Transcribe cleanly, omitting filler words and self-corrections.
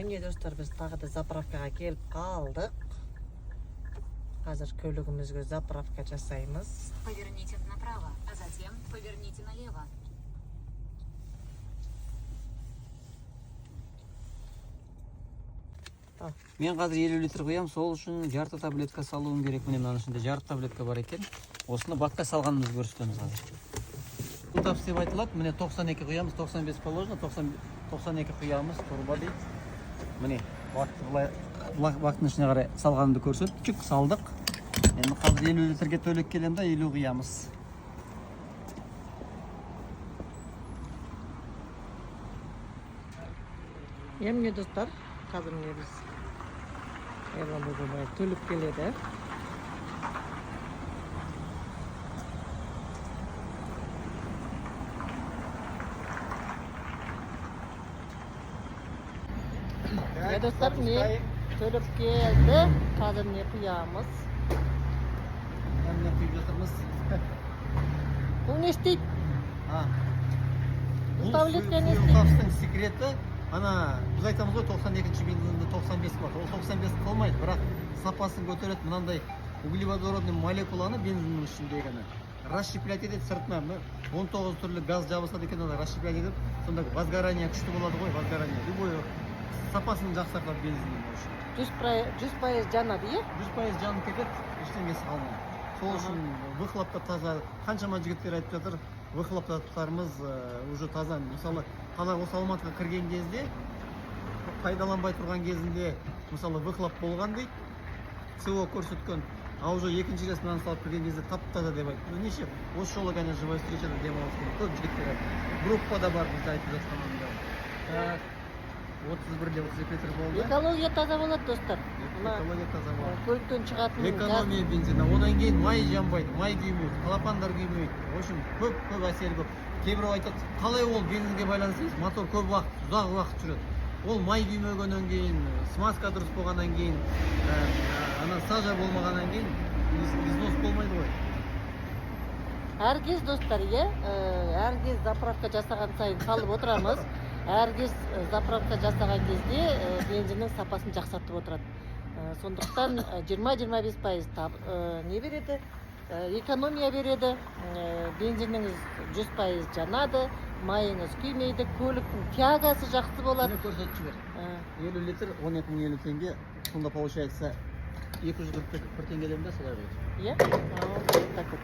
Міне достар, біз тағы да заправкаға келіп қалдық. Қазір көлігімізге заправка жасаймыз. Поверните направо, а затем поверните налево. Мен қазір 50 литр құям, сол үшін жарты таблетка салуым керек. Міне мынаның ішінде жарты таблетка бар екен. Осыны бакқа салғанымызды көрсетеміз қазір. Бұл тапс деп айтылады. Міне 92 құямыз, 95 положено, 92 құямыз, турба дейді. Міне бактың ішіне қарай салғанымды көрсеттік, салдық. Енді қазір 50 литрге төлек келем да 50 құямыз. Емне достар, қазір міне біз төліп келеді. Достар, не төліп келді, қазір не құямыз. Не құйып жатырмыз. Бұл не істейді? Бұл таблетка не істейді? тапстың секреті, ана біз айтамыз ғой 92-ші бензинде 95 болады. Ол 95 қалмайды, бірақ сапасын көтереді. Мынандай углеводородный молекуланы бензиннің ішіндегіні расщеплять етеді сыртына. 19 түрлі газ жабысады екен, оны расщеплять етіп, сонда возгорание күшті болады ғой, возгорание. Любой сапасын жақсартады бензиннің үшін. 100% жанады, е? 100% жанып кетеді, ештеңесі қалмайды. Сол үшін выхлоп та таза. Қаншама жігіттер айтып жатыр, выхлоптарымыз уже таза. Мысалы, қазір осы Алматыға кірген кезде, пайдаланбай тұрған кезінде, мысалы, выхлоп болған дейді, СО көрсеткен, а уже екінші рет мынаны салып кірген кезде тап-таза деп айтты. Неше, осы жолы ғана живая встречада демалыс керек. Көп жігіттер группада бар бізде айтып жатқанымда. 31-де 32 литр болды. Экология таза болады, достар. Экология таза болады. Көліктен шығатын Экономия бензина. Одан кейін май жанбайды, май күймейді, клапандар күймейді. В общем, көп әсері көп. Кейбіреу айтады, қалай ол бензинге байланысты емес, мотор көп уақыт, ұзақ уақыт жүреді. Ол май күймегеннен кейін, смазка дұрыс болғаннан кейін, ана сажа болмағаннан кейін износ болмайды ғой. Әркез достар, әркез заправка жасаған сайын салып отырамыз. Әркез заправка жасаған кезде бензиннің сапасын жақсартып отырады. Сондықтан 20-25% не береді? Экономия береді. Бензиніңіз 100% жанады, майыңыз күймейді, көліктің тягасы жақсы болады. Мені көрсетіп жібер. 50 литр 12.050 теңге. Сонда получается 241 теңгеден де солай ғой. Иә? Так вот.